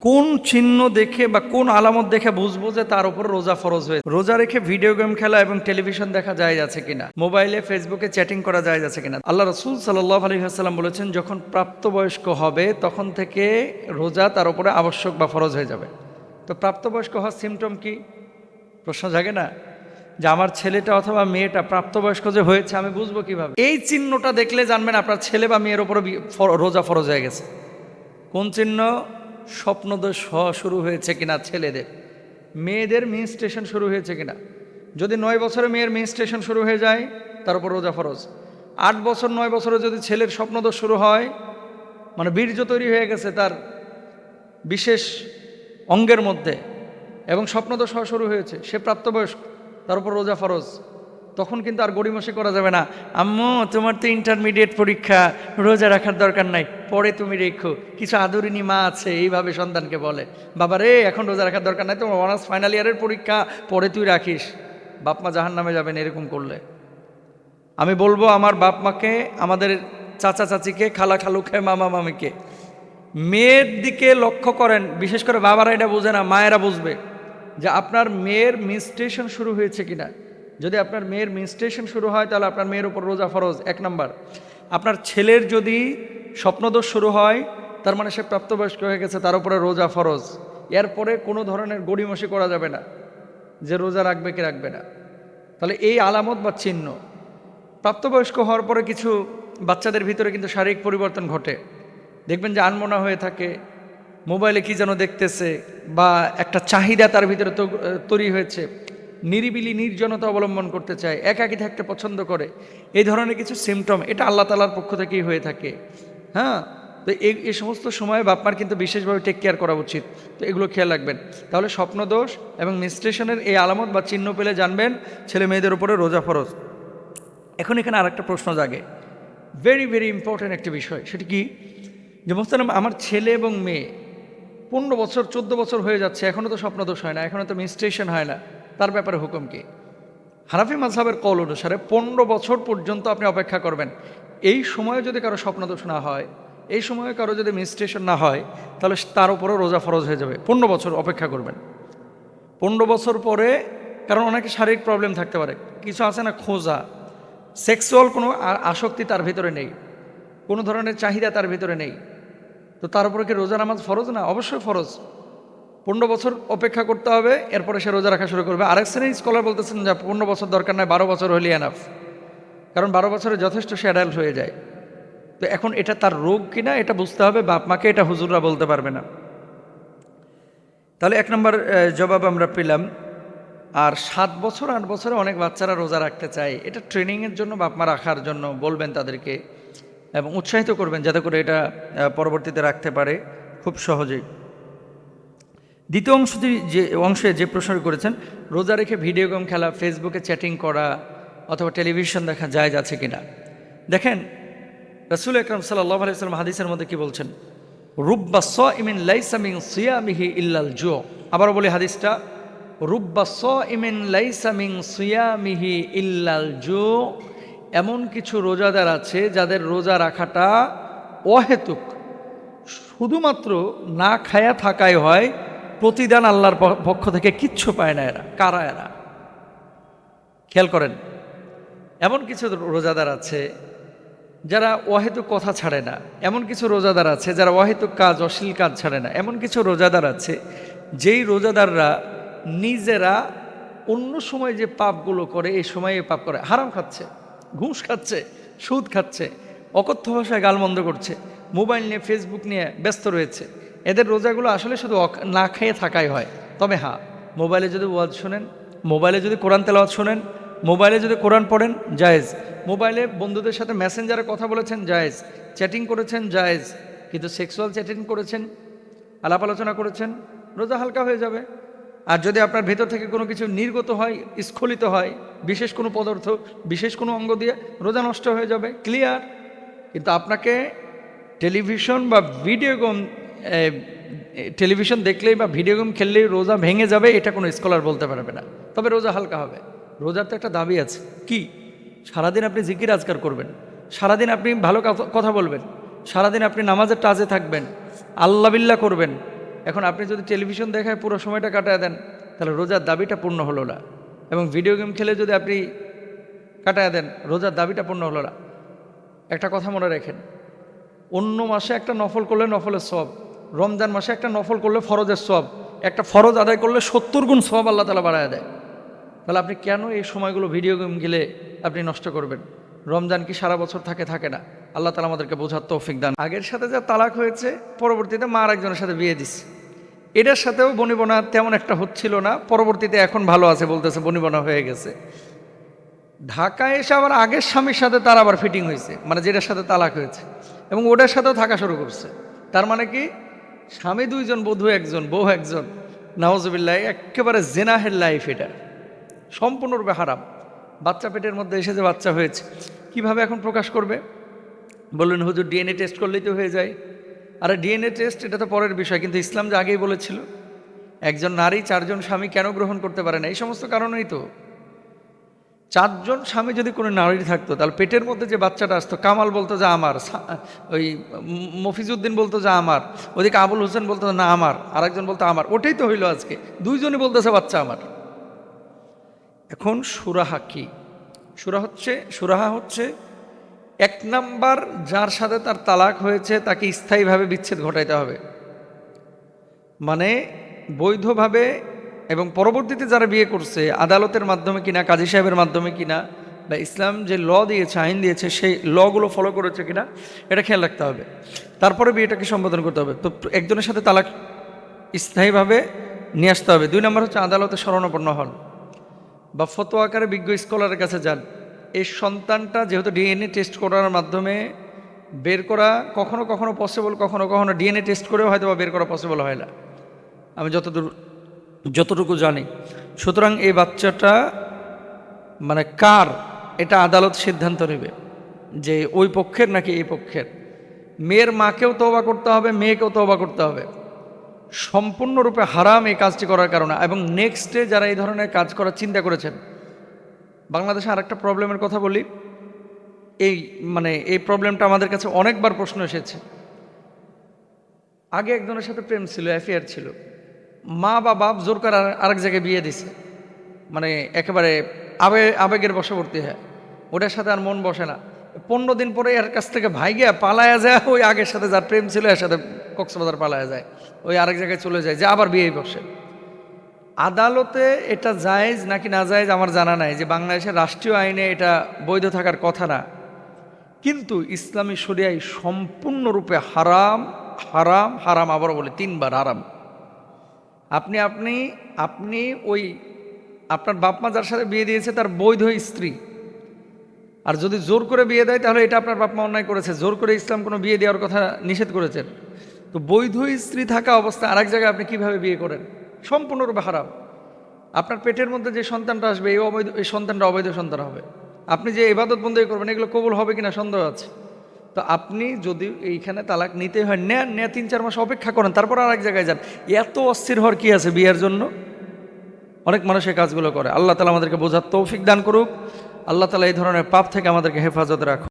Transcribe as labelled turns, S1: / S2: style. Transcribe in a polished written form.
S1: কোন চিহ্ন দেখে বা কোন আলামত দেখে বুঝবো যে তার উপর রোজা ফরজ হয়েছে? রোজা রেখে ভিডিও গেম খেলা এবং টেলিভিশন দেখা যায় আছে কিনা, মোবাইলে ফেসবুকে চ্যাটিং করা যায় আছে কিনা। আল্লাহ রাসূল সাল্লাল্লাহু আলাইহি ওয়াসাল্লাম বলেছেন, যখন প্রাপ্তবয়স্ক হবে তখন থেকে রোজা তার উপরে আবশ্যক বা ফরজ হয়ে যাবে। তো প্রাপ্তবয়স্ক হওয়ার সিমটম কি? প্রশ্ন জাগে না যে আমার ছেলেটা অথবা মেয়েটা প্রাপ্তবয়স্ক যে হয়েছে আমি বুঝবো কিভাবে? এই চিহ্নটা দেখলে জানবেন আপনার ছেলে বা মেয়ের উপরে রোজা ফরজ হয়ে গেছে। কোন চিহ্ন? স্বপ্নদোষ হওয়া শুরু হয়েছে কিনা ছেলেদের, মেয়েদের মেনস্ট্রুয়েশন শুরু হয়েছে কিনা। যদি 9 বছরে মেয়ের মেনস্ট্রুয়েশন শুরু হয়ে যায় তার উপর রোজা ফরজ। 8 বছর 9 বছরে যদি ছেলের স্বপ্নদোষ শুরু হয়, মানে বীর্য তৈরি হয়ে গেছে তার বিশেষ অঙ্গের মধ্যে এবং স্বপ্নদোষ হওয়া শুরু হয়েছে, সে প্রাপ্তবয়স্ক, তার উপর রোজা ফরজ। তখন কিন্তু আর গড়িমসি করা যাবে না, আম্মু তোমার তো ইন্টারমিডিয়েট পরীক্ষা, রোজা রাখার দরকার নাই, পরে তুমি রেখো। কিছু আদরিনী মা আছে এইভাবে সন্তানকে বলে, বাবা রে এখন রোজা রাখার দরকার নাই, তোমার অনার্স ফাইনাল ইয়ারের পরীক্ষা, পরে তুই রাখিস। বাপ মা জাহান্নামে যাবেন এরকম করলে। আমি বলবো আমার বাপ মাকে, আমাদের চাচা চাচিকে, খালা খালুকে, মামা মামিকে, মেয়ের দিকে লক্ষ্য করেন। বিশেষ করে বাবারা এটা বোঝে না, মায়েরা বুঝবে যে আপনার মেয়ের মেনস্ট্রুয়েশন শুরু হয়েছে কিনা। যদি আপনার মেয়ের মেনস্ট্রুয়েশন শুরু হয় তাহলে আপনার মেয়ের উপর রোজা ফরজ 1 নাম্বার। আপনার ছেলের যদি স্বপ্নদোষ শুরু হয় তার মানে সে প্রাপ্তবয়স্ক হয়ে গেছে, তার উপরে রোজা ফরজ। এরপরে কোনো ধরনের গড়িমসি করা যাবে না যে রোজা রাখবে কি রাখবে না। তাহলে এই আলামত বা চিহ্ন। প্রাপ্তবয়স্ক হওয়ার পরে কিছু বাচ্চাদের ভিতরে কিন্তু শারীরিক পরিবর্তন ঘটে। দেখবেন যে আনমনা হয়ে থাকে, মোবাইলে কি যেন দেখতেছে, বা একটা চাহিদা তার ভিতরে তৈরি হয়েছে, নিরিবিলি নির্জনতা অবলম্বন করতে চায়, একাকী থাকতে পছন্দ করে। এই ধরনের কিছু সিমটম, এটা আল্লাহ তাআলার পক্ষ থেকেই হয়ে থাকে। হ্যাঁ, তো এই সমস্ত সময়ে বাপমার কিন্তু বিশেষভাবে টেক কেয়ার করা উচিত। তো এগুলো খেয়াল রাখবেন। তাহলে স্বপ্নদোষ এবং মেনস্ট্রুয়েশনের এই আলামত বা চিহ্ন পেলে জানবেন ছেলে মেয়েদের উপরে রোজা ফরজ। এখন এখানে আরেকটা প্রশ্ন জাগে, ভেরি ভেরি ইম্পর্ট্যান্ট একটা বিষয়। সেটা কি? যে মোস্তারাম, আমার ছেলে এবং মেয়ে 15 বছর 14 বছর হয়ে যাচ্ছে, এখনও তো স্বপ্নদোষ হয় না, এখনও তো মেনস্ট্রুয়েশন হয় না, তার ব্যাপারে হুকুম কি? হানাফি মাযহাবের কল অনুসারে 15 বছর পর্যন্ত আপনি অপেক্ষা করবেন। এই সময়ে যদি কারো স্বপ্নদোষ না হয়, এই সময়ে কারো যদি মেনস্ট্রুয়েশন না হয়, তাহলে তার উপরও রোজা ফরজ হয়ে যাবে। 15 বছর অপেক্ষা করবেন। 15 বছর পরে, কারণ অনেকে শারীরিক প্রবলেম থাকতে পারে, কিছু আছে না খোঁজা, সেক্সুয়াল কোনো আসক্তি তার ভিতরে নেই, কোনো ধরনের চাহিদা তার ভিতরে নেই, তো তার উপরে কি রোজা নামাজ ফরজ না? অবশ্যই ফরজ। 15 বছর অপেক্ষা করতে হবে, এরপরে সে রোজা রাখা শুরু করবে। আরেক শ্রেণীর স্কলার বলতেছেন যে 15 বছর দরকার নয়, 12 বছর হলে এনাফ, কারণ 12 বছরে যথেষ্ট সে অ্যাডাল্ট হয়ে যায়। তো এখন এটা তার রোগ কিনা এটা বুঝতে হবে, বাপ মাকে, এটা হুজুররা বলতে পারবে না। তাহলে 1 নম্বর জবাব আমরা পেলাম। আর 7 বছর 8 বছরে অনেক বাচ্চারা রোজা রাখতে চায়, এটা ট্রেনিংয়ের জন্য বাপ মা রাখার জন্য বলবেন তাদেরকে এবং উৎসাহিত করবেন যাতে করে এটা পরবর্তীতে রাখতে পারে খুব সহজেই। দ্বিতীয় অংশে যে প্রশ্ন করেছেন, রোজা রেখে ভিডিও গেম খেলা, ফেসবুকে চ্যাটিং করা অথবা টেলিভিশন দেখা জায়েজ আছে কিনা। দেখেন, রাসূল আকরাম সাল্লাল্লাহু আলাইহি ওয়াসাল্লাম হাদিসের মধ্যে কি বলছেন? রুব্বা সাইমিন লাইসা মিন সিয়ামিহি ইল্লাল জু। আবারও বলি হাদিসটা, রুব্বা সাইমিন লাইসা মিন সিয়ামিহি ইল্লাল জু। এমন কিছু রোজাদার আছে যাদের রোজা রাখাটা অহেতুক, শুধুমাত্র না খায়া থাকাই হয়, প্রতিদান আল্লাহর পক্ষ থেকে কিচ্ছু পায় না এরা। কারা এরা? খেয়াল করেন, এমন কিছু রোজাদার আছে যারা অহেতুক কথা ছাড়ে না, এমন কিছু রোজাদার আছে যারা অহেতুক কাজ, অশ্লীল কাজ ছাড়ে না, এমন কিছু রোজাদার আছে যেই রোজাদাররা নিজেরা অন্য সময় যে পাপগুলো করে এই সময়ে পাপ করে। হারাম খাচ্ছে, ঘুষ খাচ্ছে, সুদ খাচ্ছে, অকথ্য ভাষায় গালমন্দ করছে, মোবাইল নিয়ে ফেসবুক নিয়ে ব্যস্ত রয়েছে। এদের রোজাগুলো আসলে শুধু না খেয়ে থাকাই হয়। তবে হ্যাঁ, মোবাইলে যদি ওয়াজ শোনেন, মোবাইলে যদি কোরআন তেলাওয়াত শোনেন, মোবাইলে যদি কোরআন পড়েন জায়েজ, মোবাইলে বন্ধুদের সাথে মেসেঞ্জারে কথা বলেছেন জায়েজ, চ্যাটিং করেছেন জায়েজ, কিন্তু সেক্সুয়াল চ্যাটিং করেছেন, আলাপ আলোচনা করেছেন, রোজা হালকা হয়ে যাবে। আর যদি আপনার ভেতর থেকে কোনো কিছু নির্গত হয়, স্খলিত হয়, বিশেষ কোনো পদার্থ, বিশেষ কোনো অঙ্গ দিয়ে, রোজা নষ্ট হয়ে যাবে, ক্লিয়ার। কিন্তু আপনাকে টেলিভিশন বা ভিডিও গেম, টেলিভিশন দেখলেই বা ভিডিও গেম খেললেই রোজা ভেঙে যাবে, এটা কোনো স্কলার বলতে পারবে না। তবে রোজা হালকা হবে। রোজার তো একটা দাবি আছে, কি? সারাদিন আপনি জিকির আজকার করবেন, সারাদিন আপনি ভালো কথা বলবেন, সারাদিন আপনি নামাজের টাজে থাকবেন, আল্লাহ বিল্লাহ করবেন, এখন আপনি যদি টেলিভিশন দেখায় পুরো সময়টা কাটায় দেন, তাহলে রোজার দাবিটা পূর্ণ হলো না। এবং ভিডিও গেম খেলে যদি আপনি কাটায় দেন, রোজার দাবিটা পূর্ণ হলো না। একটা কথা মনে রাখেন, অন্য মাসে একটা নফল করলে নফলের সওয়াব, রমজান মাসে একটা নফল করলে ফরজের সওয়াব, একটা ফরজ আদায় করলে 70 গুণ সওয়াব আল্লাহ তাআলা বাড়ায় দেয়। তাহলে আপনি কেন এই সময়গুলো ভিডিও গেম খেলে আপনি নষ্ট করবেন? রমজান কি সারা বছর থাকে? থাকে না। আল্লাহ তাআলা আমাদেরকে বোঝার তৌফিক দান। আগের সাথে যা তালাক হয়েছে, পরবর্তীতে মা আরেকজনের সাথে বিয়ে দিচ্ছে, এটার সাথেও বনিবনা তেমন একটা হচ্ছিল না, পরবর্তীতে এখন ভালো আছে বলতেছে, বনিবনা হয়ে গেছে। ঢাকায় এসে আবার আগের স্বামীর সাথে তার আবার ফিটিং হয়েছে, মানে যেটার সাথে তালাক হয়েছে, এবং ওটার সাথেও থাকা শুরু করছে। তার মানে কি, স্বামী দুইজন, বধূ একজন, বউ একজন। নাউজুবিল্লাহ, একেবারে জেনাহের লাইফ এটা, সম্পূর্ণরূপে হারাম। বাচ্চা পেটের মধ্যে এসে যে বাচ্চা হয়েছে, কিভাবে এখন প্রকাশ করবে? বললেন হুজুর ডিএনএ টেস্ট করলেই তো হয়ে যায়। আরে ডিএনএ টেস্ট এটা তো পরের বিষয়, কিন্তু ইসলাম যে আগেই বলেছিল একজন নারী 4 জন স্বামী কেন গ্রহণ করতে পারে না, এই সমস্ত কারণেই তো। 4 জন স্বামী যদি কোনো নারী থাকতো, তাহলে পেটের মধ্যে যে বাচ্চাটা আসতো, কামাল বলতো যে আমার, ওই মফিজউদ্দিন বলতো যে আমার, ওদিকে আবুল হোসেন বলতো না আমার, আরেকজন বলতো আমার, ওটাই তো হইলো আজকে, দুইজনই বলতেছে বাচ্চা আমার। এখন সুরাহা কি? সুরাহা হচ্ছে 1 নাম্বার, যার সাথে তার তালাক হয়েছে তাকে স্থায়ীভাবে বিচ্ছেদ ঘটাইতে হবে। মানে বৈধভাবে, এবং পরবর্তীতে যারা বিয়ে করছে আদালতের মাধ্যমে কিনা, কাজী সাহেবের মাধ্যমে কিনা, বা ইসলাম যে ল দিয়েছে, আইন দিয়েছে, সেই লগুলো ফলো করেছে কিনা, এটা খেয়াল রাখতে হবে। তারপরে বিয়েটাকে সম্বোধন করতে হবে। তো একজনের সাথে তালাক স্থায়ীভাবে নিয়ে আসতে হবে। 2 নম্বর হচ্ছে আদালতে শরণাপন্ন হন বা ফতোয়া আকারে বিজ্ঞ স্কলারের কাছে যান। এই সন্তানটা যেহেতু ডিএনএ টেস্ট করার মাধ্যমে বের করা কখনো কখনো পসিবল, কখনো কখনো ডিএনএ টেস্ট করেও হয়তো বা বের করা পসিবল হয় না, আমি যতটুকু জানি। সুতরাং এই বাচ্চাটা মানে কার, এটা আদালত সিদ্ধান্ত নেবে যে ওই পক্ষের নাকি এই পক্ষের। মেয়ের মাকেও তওবা করতে হবে, মেয়েকেও তওবা করতে হবে। সম্পূর্ণরূপে হারাম এই কাজটি করার কারণে। এবং নেক্সটে যারা এই ধরনের কাজ করার চিন্তা করেছেন, বাংলাদেশে আরেকটা প্রবলেমের কথা বলি, এই প্রবলেমটা আমাদের কাছে অনেকবার প্রশ্ন এসেছে। আগে একজনের সাথে প্রেম ছিল, অ্যাফেয়ার ছিল, মা বা বাপ জোর করে আরেক জায়গায় বিয়ে দিছে, মানে একেবারে আবেগের বশবর্তী হয়, ওটার সাথে আর মন বসে না। 15 দিন পরে এর কাছ থেকে ভাইগা পালায়া যায়, ওই আগের সাথে যার প্রেম ছিল এর সাথে কক্সবাজার পালায়া যায়, ওই আরেক জায়গায় চলে যায়, যে আবার বিয়ে বসে। আদালতে এটা জায়েজ নাকি না জায়েজ আমার জানা নাই, যে বাংলাদেশের রাষ্ট্রীয় আইনে এটা বৈধ থাকার কথা না, কিন্তু ইসলামী শরিয়ায় সম্পূর্ণরূপে হারাম, হারাম, হারাম, আবার বলে 3 বার হারাম। আপনি আপনি আপনি ওই আপনার বাপ মা যার সাথে বিয়ে দিয়েছে তার বৈধ স্ত্রী, আর যদি জোর করে বিয়ে দেয় তাহলে এটা আপনার বাপ মা অন্যায় করেছে, জোর করে ইসলাম কোনো বিয়ে দেওয়ার কথা নিষেধ করেছেন। তো বৈধ স্ত্রী থাকা অবস্থায় আরেক জায়গায় আপনি কিভাবে বিয়ে করেন? সম্পূর্ণরূপে হারাম। আপনার পেটের মধ্যে যে সন্তানটা আসবে, এই সন্তানটা অবৈধ সন্তান হবে। আপনি যে ইবাদত বন্ধই করবেন, এগুলো কবুল হবে কিনা সন্দেহ আছে। তো আপনি যদি এইখানে তালাক নিতে হয়, নেন, 3-4 মাস অপেক্ষা করেন, তারপর আরেক জায়গায় যান। এত অস্থির হওয়ার কি আছে বিয়ের জন্য? অনেক মানুষ এই কাজগুলো করে। আল্লাহ তাআলা আমাদেরকে বোঝার তৌফিক দান করুক। আল্লাহ তাআলা এই ধরনের পাপ থেকে আমাদেরকে হেফাজত রাখুক।